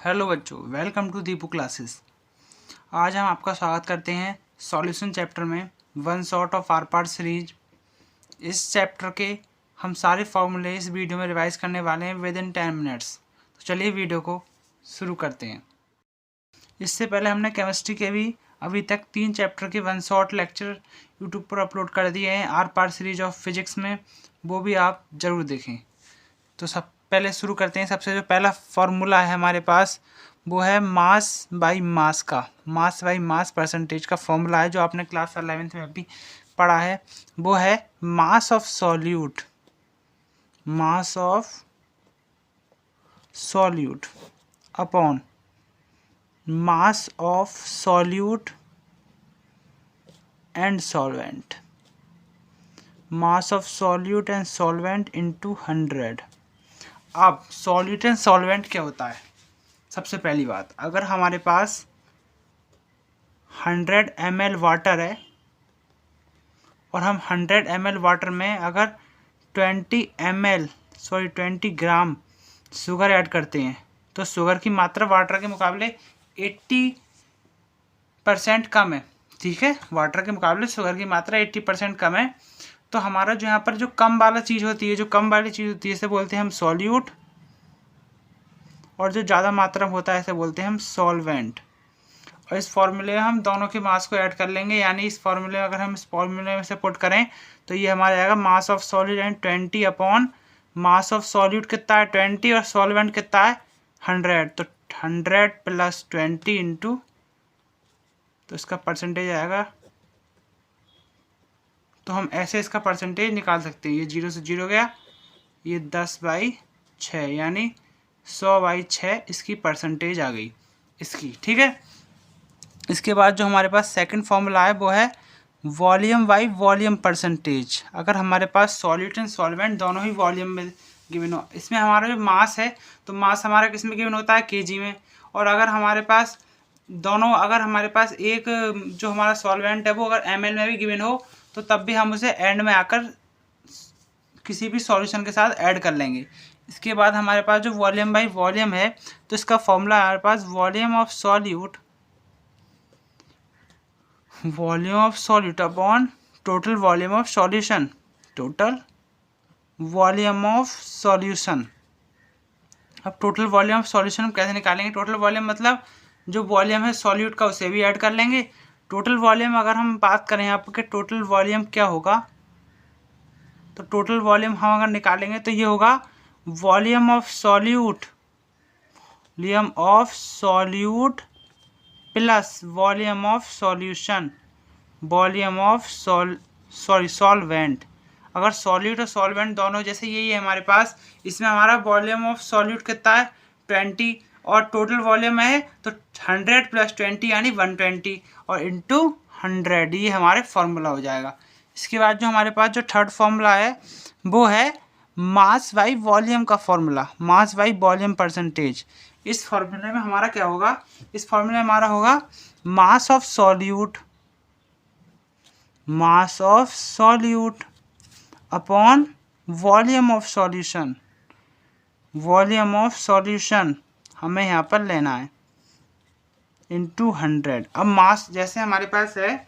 Hello बच्चों, welcome to Deepu classes. आज हम आपका स्वागत करते हैं सॉल्यूशन चैप्टर में वन शॉट ऑफ आर पार्ट सीरीज। इस चैप्टर के हम सारे फॉर्मूले इस वीडियो में रिवाइज करने वाले हैं विद इन 10 मिनट्स। तो चलिए वीडियो को शुरू करते हैं। इससे पहले हमने केमिस्ट्री के भी अभी तक 3 चैप्टर के वन शॉट लेक्चर यूट्यूब पर अपलोड कर दिए हैं आर पार्ट सीरीज ऑफ फिजिक्स में, वो भी आप ज़रूर देखें। तो सब पहले शुरू करते हैं। सबसे जो पहला फॉर्मूला है हमारे पास वो है मास बाई मास का। मास बाई मास परसेंटेज का फॉर्मूला है जो आपने क्लास 11th में भी पढ़ा है। वो है mass of solute, mass of solute upon mass of solute and solvent, mass of solute and solvent into 100। अब सॉल्यूट एंड सॉल्वेंट क्या होता है? सबसे पहली बात, अगर हमारे पास 100 ml वाटर है और हम 100 ml वाटर में अगर 20 ग्राम शुगर ऐड करते हैं तो शुगर की मात्रा वाटर के मुकाबले 80% कम है। ठीक है, वाटर के मुकाबले शुगर की मात्रा 80% कम है। तो हमारा जो यहाँ पर जो कम वाला चीज़ होती है, इसे बोलते हैं हम सॉल्यूट, और जो ज़्यादा मात्रा में होता है इसे बोलते हैं हम सॉल्वेंट। और इस फॉर्मूले में हम दोनों के मास को ऐड कर लेंगे, यानी इस फॉर्मूले में अगर हम इस फॉर्मूले में से पुट करें तो ये हमारा आएगा mass of solute and 20 upon mass of solute कितना है 20 और सॉल्वेंट कितना है 100। तो 100 प्लस 20 इंटू, तो इसका परसेंटेज आएगा। तो हम ऐसे इसका परसेंटेज निकाल सकते हैं। ये 0 से 0 गया, ये 10/6 यानी 100/6 इसकी परसेंटेज आ गई इसकी। ठीक है, इसके बाद जो हमारे पास सेकंड फॉर्मूला है वो है वॉल्यूम बाई वॉल्यूम परसेंटेज। अगर हमारे पास सॉल्यूट एंड सॉल्वेंट दोनों ही वॉल्यूम में गिवन हो, इसमें हमारा जो मास है तो मास हमारा किस में गिवन होता है केजी में। और अगर हमारे पास एक जो हमारा सॉल्वेंट है वो अगर ml में भी गिवन हो तो तब भी हम उसे एंड में आकर किसी भी सॉल्यूशन के साथ ऐड कर लेंगे। इसके बाद हमारे पास जो वॉल्यूम बाई वॉल्यूम है तो इसका फॉर्मूला हमारे पास volume of solute upon total volume of solution, total volume of solution. अब टोटल वॉल्यूम ऑफ सॉल्यूशन हम कैसे निकालेंगे? टोटल वॉल्यूम मतलब जो वॉल्यूम है सॉल्यूट का उसे भी ऐड कर लेंगे। टोटल वॉल्यूम अगर हम बात करें यहाँ पर टोटल वॉल्यूम क्या होगा, तो टोटल वॉल्यूम हम अगर निकालेंगे तो ये होगा volume of solute plus volume of solution, solvent. अगर सॉल्यूट और सॉल्वेंट दोनों जैसे यही है हमारे पास, इसमें हमारा वॉल्यूम ऑफ सॉल्यूट कितना है 20 और टोटल वॉल्यूम है तो 100 प्लस 20 यानी 120 और इंटू 100, ये हमारे फॉर्मूला हो जाएगा। इसके बाद जो हमारे पास जो थर्ड फॉर्मूला है वो है मास बाई वॉल्यूम का formula, mass by volume percentage. इस फॉर्मूले में हमारा क्या होगा? इस फॉर्मूले में हमारा होगा mass of solute upon volume of solution हमें यहाँ पर लेना है इंटू 100। अब मास जैसे हमारे पास है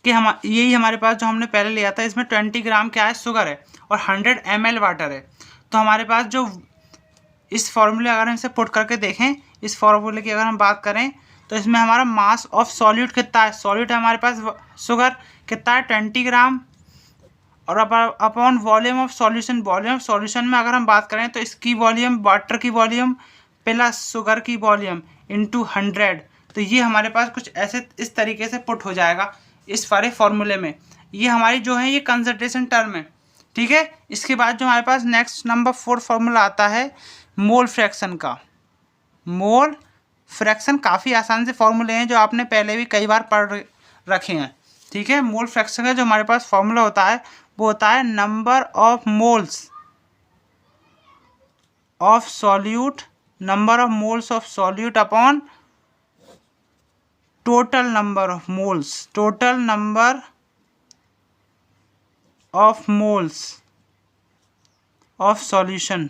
कि हम यही हमारे पास जो हमने पहले लिया था, इसमें 20 ग्राम क्या है शुगर है और 100 ml वाटर है। तो हमारे पास जो इस फॉर्मूले अगर हम इसे पुट करके देखें, इस फॉर्मूले की अगर हम बात करें तो इसमें हमारा मास ऑफ सॉल्यूट कितना है, सॉल्यूट है हमारे पास शुगर कितना है 20 ग्राम, और अपॉन वॉल्यूम ऑफ सॉल्यूशन में अगर हम बात करें तो इसकी वॉल्यूम वाटर की वॉल्यूम प्लस शुगर की वॉल्यूम इंटू 100। तो ये हमारे पास कुछ ऐसे इस तरीके से पुट हो जाएगा इस सारे फॉर्मूले में। ये हमारी जो है ये कंसंट्रेशन टर्म है। ठीक है, इसके बाद जो हमारे पास नेक्स्ट नंबर 4 फॉर्मूला आता है मोल फ्रैक्शन का। मोल फ्रैक्शन काफ़ी आसान से फॉर्मूले हैं जो आपने पहले भी कई बार पढ़ रखे हैं। ठीक है, मोल फ्रैक्शन का जो हमारे पास फॉर्मूला होता है वो होता है number of moles of solute upon total number of moles of solution.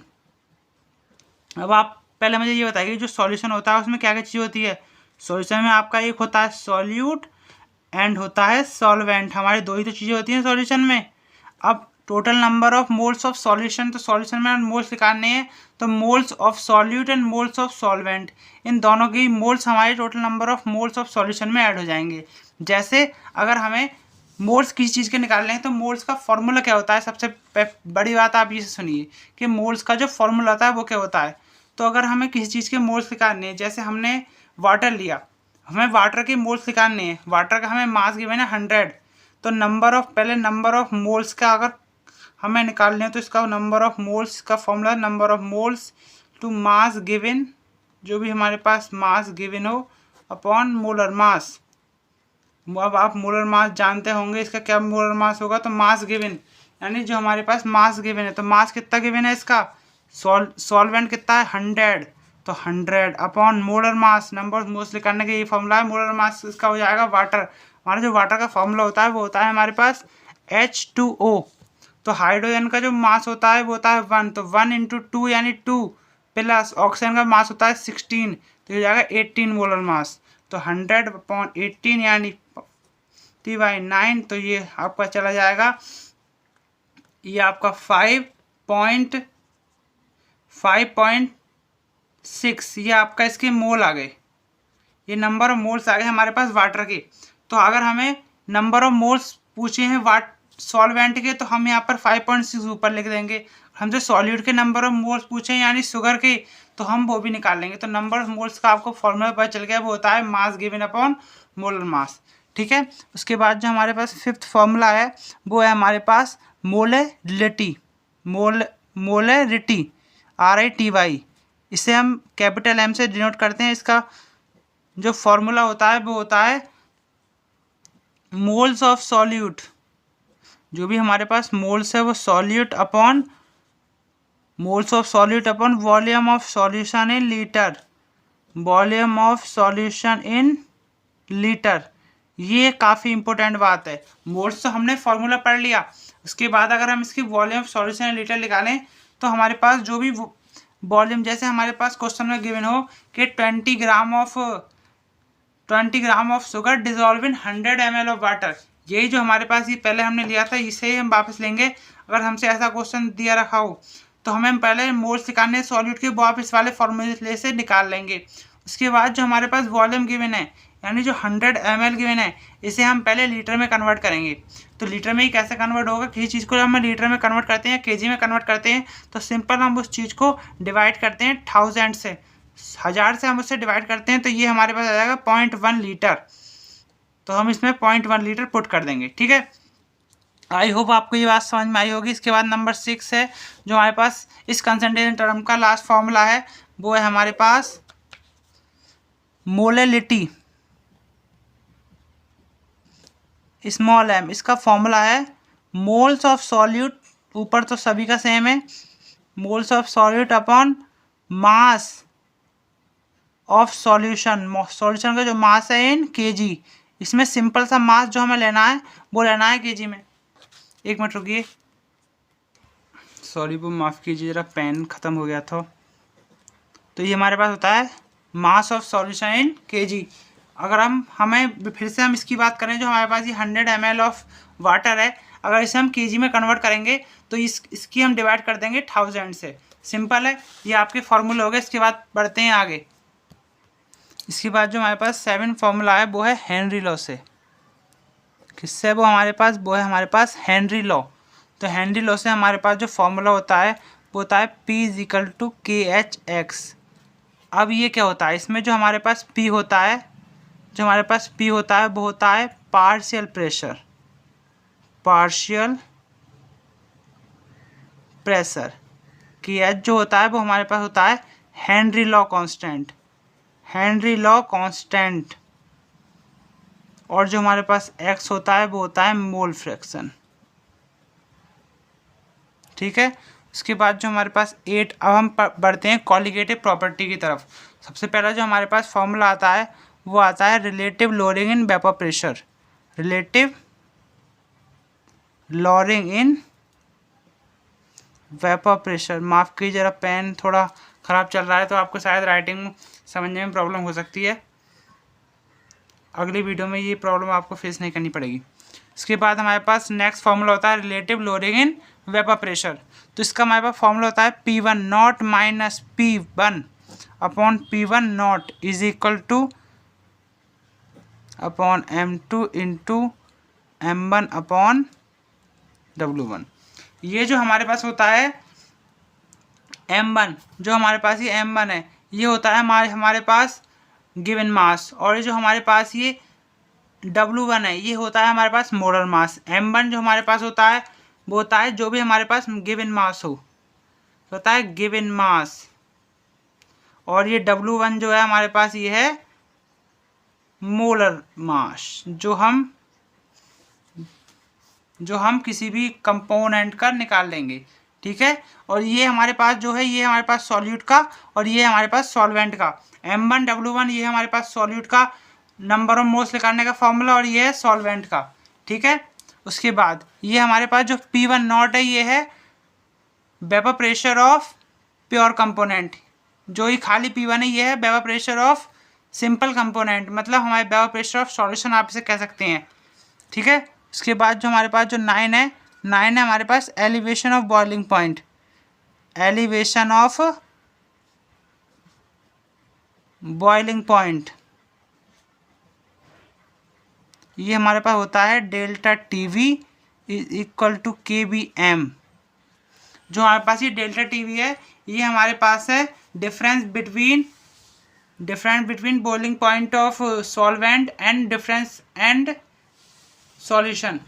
अब आप पहले मुझे ये बताइए जो सॉल्यूशन होता है उसमें क्या क्या चीज़ होती है। सॉल्यूशन में आपका एक होता है सॉल्यूट एंड होता है सॉल्वेंट, हमारी दो ही तो चीज़ें होती हैं सॉल्यूशन में। अब total number of moles of solution, तो सॉल्यूशन में मोल्स निकालने हैं तो moles of solute and moles of solvent, इन दोनों की मोल्स हमारे total number of moles of solution में ऐड हो जाएंगे। जैसे अगर हमें मोल्स किसी चीज़ के निकालने हैं तो मोल्स का फॉर्मूला क्या होता है, सबसे बड़ी बात आप ये सुनिए कि मोल्स का जो फॉर्मूला होता है वो क्या होता है। तो अगर हमें किसी चीज़ के मोल्स निकालने हैं, जैसे हमने वाटर लिया, हमें वाटर के मोल्स निकालने हैं, वाटर का हमें मास गिवन है 100, तो पहले नंबर ऑफ मोल्स का अगर हमें निकालने हैं तो इसका नंबर ऑफ मोल्स का formula number of moles to mass given, जो भी हमारे पास मास गिवन हो अपॉन मोलर मास। अब आप मोलर मास जानते होंगे, इसका क्या मोलर मास होगा, तो मास गिवन यानी जो हमारे पास मास गिवन है, तो मास कितना गिवन है इसका, सॉल्वेंट कितना है 100, तो 100 upon molar mass, number of moles निकालने का ये फॉर्मूला है। मोलर मास इसका हो जाएगा वाटर, हमारा जो वाटर का फॉर्मूला होता है वो होता है हमारे पास H2O। तो हाइड्रोजन का जो मास होता है वो होता है 1, तो 1 इंटू 2 यानी 2, प्लस ऑक्सीजन का मास होता है 16, तो ये हो जाएगा 18 मोलर मास। तो 100 अपॉन 18 यानी T/9, तो ये आपका चला जाएगा, ये आपका 5.6, ये आपका इसके मोल आ गए, ये नंबर ऑफ मोल्स आ गए हमारे पास वाटर के। तो अगर हमें नंबर ऑफ मोल्स पूछे हैं सॉल्वेंट के, तो हम यहाँ पर 5.6 ऊपर लिख देंगे। हमसे सॉल्यूट के नंबर ऑफ मोल्स पूछे हैं यानी शुगर के, तो हम वो भी निकाल लेंगे। तो नंबर ऑफ मोल्स का आपको फॉर्मूला पता चल गया, वो होता है मास गिवन अपॉन मोलर मास। ठीक है, उसके बाद जो हमारे पास फिफ्थ फॉर्मूला है वो है हमारे पास मोलरिटी, मोलरिटी RITY, इसे हम कैपिटल M से डिनोट करते हैं। इसका जो फॉर्मूला होता है वो होता है मोल्स ऑफ सॉल्यूट, जो भी हमारे पास मोल्स है वो solute upon moles of solute upon volume of solution in litre, volume of solution in litre. ये काफ़ी इंपॉर्टेंट बात है। मोल्स तो हमने फॉर्मूला पढ़ लिया, उसके बाद अगर हम इसकी volume of solution in litre निकालें तो हमारे पास जो भी वॉल्यूम, जैसे हमारे पास क्वेश्चन में गिवन हो कि 20 gram of sugar dissolve in 100 ml of water, यही जो हमारे पास ये पहले हमने लिया था इसे ही हम वापस लेंगे। अगर हमसे ऐसा क्वेश्चन दिया रखा हो तो हमें पहले मोल्स निकालने सॉल्यूट के, वो आप इस वाले फॉर्मूले से निकाल लेंगे। उसके बाद जो हमारे पास वॉल्यूम गिवन है यानी जो 100 ml गिवन है, इसे हम पहले लीटर में कन्वर्ट करेंगे। तो लीटर में ही कैसे कन्वर्ट होगा, किसी चीज़ को जब हम लीटर में कन्वर्ट करते हैं, केजी में कन्वर्ट करते हैं, तो सिंपल हम उस चीज़ को डिवाइड करते हैं 1000 से, 1000 से हम उससे डिवाइड करते हैं, तो ये हमारे पास आ जाएगा 0.1 लीटर। तो हम इसमें 0.1 लीटर पुट कर देंगे। ठीक है, आई होप आपको ये बात समझ में आई होगी। इसके बाद नंबर 6 है जो हमारे पास इस कंसंट्रेशन टर्म का लास्ट फॉर्मूला है, वो है हमारे पास मोलरिटी स्मॉल m। इसका फॉर्मूला है मोल्स ऑफ सॉल्यूट, ऊपर तो सभी का सेम है, moles of solute upon mass of solution, solution का जो मास है इन kg। इसमें सिंपल सा मास जो हमें लेना है वो लेना है kg में। एक मिनट रुकिए, सॉरी वो माफ़ कीजिए, ज़रा पेन ख़त्म हो गया था। तो ये हमारे पास होता है mass of solution in kg। अगर हमें फिर से हम इसकी बात करें, जो हमारे पास ये 100 ml ऑफ वाटर है, अगर इसे हम kg में कन्वर्ट करेंगे तो इसकी हम डिवाइड कर देंगे 1000 से। सिंपल है, ये आपके फॉर्मूले हो गए। इसके बाद बढ़ते हैं आगे। इसके बाद जो हमारे पास 7 फॉर्मूला है वो है हेनरी लॉ से। किससे वो हमारे पास हेनरी लॉ। तो हेनरी लॉ से हमारे पास जो फॉर्मूला होता है वो होता है P = KH(x). अब ये क्या होता है, इसमें जो हमारे पास P होता है वो होता है पार्शियल प्रेशर, KH जो होता है वो हमारे पास होता है हेनरी लॉ कांस्टेंट, और जो हमारे पास x होता है वो होता है मोल फ्रैक्शन। ठीक है, उसके बाद जो हमारे पास 8, अब हम बढ़ते हैं कॉलिगेटिव प्रॉपर्टी की तरफ। सबसे पहला जो हमारे पास फॉर्मूला आता है वो आता है relative lowering in vapour pressure, relative lowering in vapour pressure. माफ़ कीजिए, जरा पेन थोड़ा ख़राब चल रहा है तो आपको शायद राइटिंग समझने में प्रॉब्लम हो सकती है। अगली वीडियो में ये प्रॉब्लम आपको फेस नहीं करनी पड़ेगी। इसके बाद हमारे पास नेक्स्ट फॉर्मूला होता है relative loading in vapour pressure. तो इसका हमारे पास फॉर्मूला होता है P1 not minus P1 upon P1 not is equal two upon M2 into M1 upon W1। ये जो हमारे पास होता है M1, जो हमारे पास ये M1 है, ये होता है हमारे पास गिवन मास, और ये जो हमारे पास ये W1 है, ये होता है हमारे पास मोलर मास। M1 जो हमारे पास होता है वो होता है जो भी हमारे पास गिवन मास हो, होता है गिवन मास, और ये W1 जो है हमारे पास ये है मोलर मास, जो हम किसी भी कंपोनेंट का निकाल लेंगे। ठीक है, और ये हमारे पास जो है ये हमारे पास सॉल्यूट का और ये हमारे पास सॉल्वेंट का। M1 W1 ये हमारे पास सॉल्यूट का नंबर ऑफ मोल्स निकालने का फॉर्मूला और ये है सॉल्वेंट का। ठीक है, उसके बाद ये हमारे पास जो P1 नॉट है ये है vapour pressure of pure component. जो ये खाली P1 है ये है vapour pressure of simple component, मतलब हमारे वेपर प्रेशर ऑफ सॉल्यूशन आप इसे कह सकते हैं। ठीक है, उसके बाद जो हमारे पास जो 9 है हमारे पास elevation of boiling point. Elevation of boiling point ये हमारे पास होता है delta TV is equal to KBM। जो हमारे पास ये डेल्टा टीवी है ये हमारे पास है difference between boiling point of solvent and difference and solution.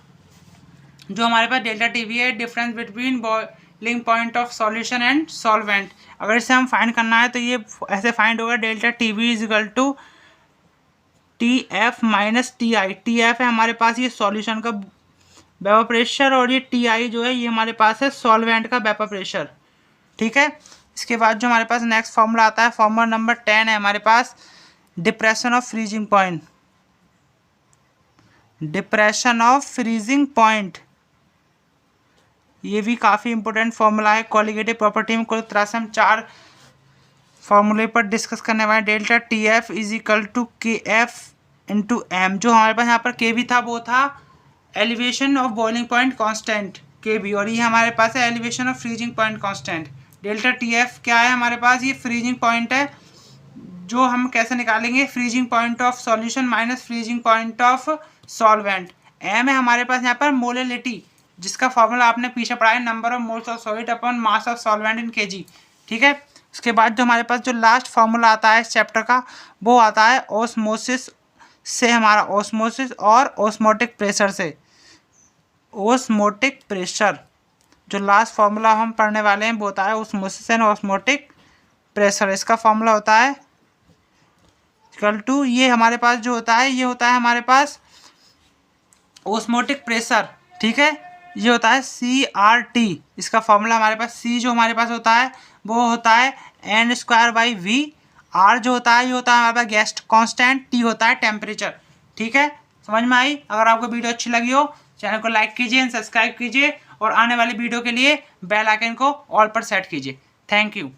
जो हमारे पास डेल्टा टीवी है difference between boiling point of solution and solvent. अगर इसे हम फाइंड करना है तो ये ऐसे फाइंड होगा delta TV is equal to TF minus TI। TF है हमारे पास ये सॉल्यूशन का वेपर प्रेशर और ये TI जो है ये हमारे पास है सॉल्वेंट का वेपर प्रेशर। ठीक है, इसके बाद जो हमारे पास नेक्स्ट फॉर्मूला आता है फॉर्मूला नंबर 10 है हमारे पास depression of freezing point. Depression of freezing point ये भी काफ़ी इंपॉर्टेंट फॉर्मूला है। कॉलिगेटिव प्रॉपर्टी में कुल तरह से हम 4 फॉर्मूले पर डिस्कस करने वाले। Delta TF is equal to KF into M। जो हमारे पास यहाँ पर KB था वो था elevation of boiling point constant KB, और ये हमारे पास है elevation of freezing point constant. Delta TF क्या है हमारे पास, ये फ्रीजिंग पॉइंट है। जो हम कैसे निकालेंगे, freezing point of solution minus freezing point of solvent. M है हमारे पास यहाँ पर मोलिलिटी, जिसका फॉर्मूला आपने पीछे पढ़ा है number of moles of solid upon mass of solvent in kg। ठीक है, उसके बाद जो हमारे पास जो लास्ट फॉर्मूला आता है इस चैप्टर का वो आता है ऑस्मोसिस से, हमारा ऑस्मोसिस और ऑस्मोटिक प्रेशर से। ऑस्मोटिक प्रेशर जो लास्ट फॉर्मूला हम पढ़ने वाले हैं वो होता है ऑस्मोसिस एंड ऑस्मोटिक प्रेशर। इसका फॉर्मूला होता है इक्वल टू, ये हमारे पास जो होता है ये होता है हमारे पास ऑस्मोटिक प्रेशर। ठीक है, ये होता है CRT। इसका फॉर्मूला हमारे पास C जो हमारे पास होता है वो होता है N²/V। R जो होता है ये होता है हमारे पास गैस कांस्टेंट, T होता है टेम्परेचर। ठीक है, समझ में आई? अगर आपको वीडियो अच्छी लगी हो चैनल को लाइक कीजिए एंड सब्सक्राइब कीजिए और आने वाली वीडियो के लिए बेल आइकन को ऑल पर सेट कीजिए। Thank you.